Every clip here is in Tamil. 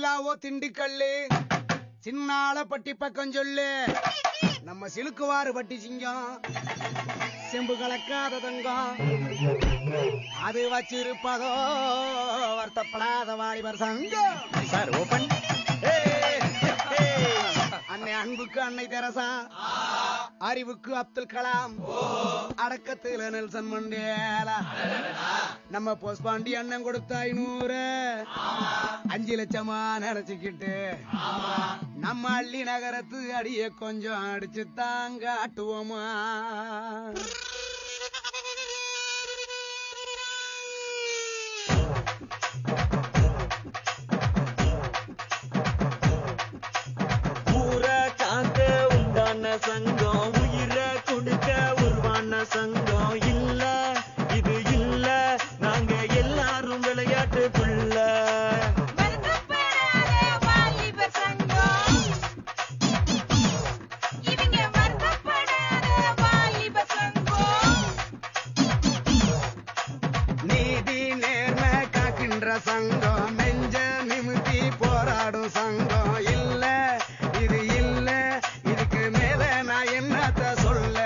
சில்லாவோ திண்டுக்கல்லு சின்னால பட்டி பக்கம் சொல்லு நம்ம சிலுக்குவாறு பட்டி சிங்கம் செம்பு கலக்காத தங்கம் அது வச்சிருப்பதோ வருத்தப்படாத வாலிபர் சங்கம் சார் ஓபன். அன்னை அன்புக்கு அன்னை தெரசா, அறிவுக்கு அப்துல் கலாம், அடக்கத்துல நெல்சன் மண்டேலா, நம்ம போஸ்பாண்டி அண்ணன் கொடுத்த 500 5 லட்சமா நினைச்சுக்கிட்டு நம்ம அள்ளி நகரத்து அடிய கொஞ்சம் அடிச்சு தாங்க ஆட்டுவோமா. சங்கம் உயிரை கொடுக்க உருவான சங்கம் இல்ல, இது இல்ல, நாங்க எல்லாரும் விளையாட்டுக்குள்ள. நீதி நேர்மை காக்கின்ற சங்கம், நெஞ்ச நிமித்தி போராடும் சங்கம் இல்ல, இது இல்ல, இதுக்கு மேல நான் என்னத்த சொல்ல.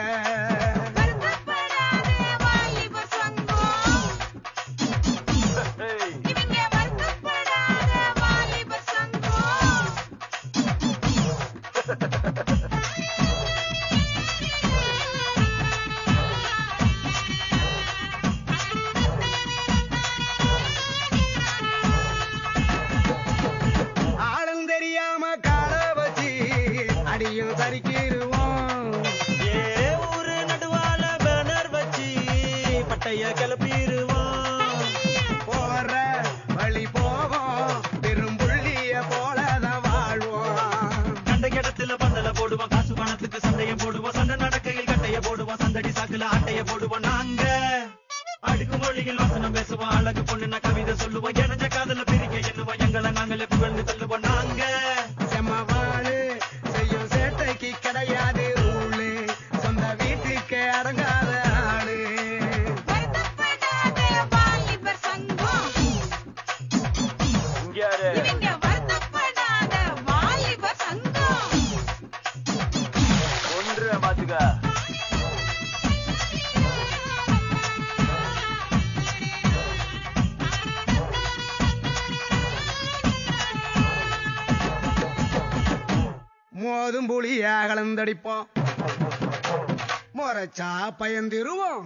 ஆளும் தெரியாம கால வச்சு அடியும் சரிக்கிடுவோம். ஊரு நடுவால பேனர் வச்சு பட்டைய கிளப்பிடுவோம். போற வழி போவோம், பெரும்புள்ளிய போலதான் வாழ்வோம். கண்ட இடத்துல பந்தல போடுவோம், காசு பணத்துக்கு சண்டைய போடுவோம், சண்டை நடக்கையில் கட்டைய போடுவோம், சந்தடி சாக்குல ஆட்டைய போடுவோம். நாங்க அடுக்கு மொழியில் வசனம் பேசுவோம், அழகு பொண்ணுன்னா கவிதை சொல்லுவோம், எனஞ்ச காதல பிரிக்க எண்ணுவோம், எங்களை நாங்களே புகழ்ந்து தள்ளுவோம். நாங்க செம்மவாழு செய்யும் சேட்டைக்கு கிடையாது ஊழு, சொந்த வீட்டுக்கு அடங்காத ஆளு. ஒன்று பாத்துக்க. மோதும் புளிய கலந்தடிப்போம், முறைச்சா பயந்திருவோம்,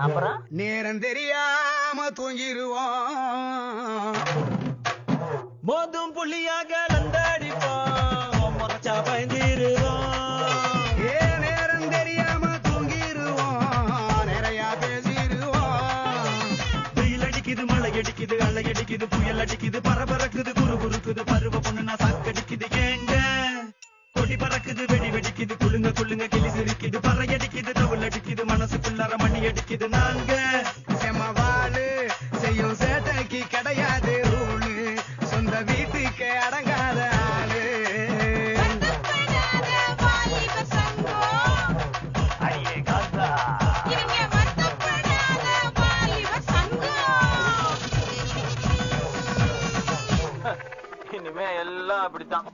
அப்புறம் நேரம் தெரியாம தூங்கிருவோம். மோதும் புள்ளியாக லந்தடிப்போம், முறைச்சா பயந்திருவோம். நேரம் தெரியாம தூங்கிருவோம், நிறைய பேசிருவோம். வெயில் அடிக்குது, மழை அடிக்குது, அலை அடிக்குது, புயல் அடிக்குது, பரபரக்குது, குறு குறுக்குது, பருவ பொண்ணுனா சாக்கடிக்குது. ஏங்க கொடி பறக்குது, வெடி வெடிக்குது, குளுங்க குளுங்க கிளி சிரிக்குது, பறை அடிக்குது, தவுள் அடிக்குது, மனசுக்குள்ளார மணி அடிக்குது. நாங்க செம்மவாழு செய்யும் சேட்டைக்கு கிடையாது ரூலு, சொந்த வீட்டுக்கு அடங்காத ஆளு. அடியே காத்தா இனிமே எல்லாம் அப்படித்தான்.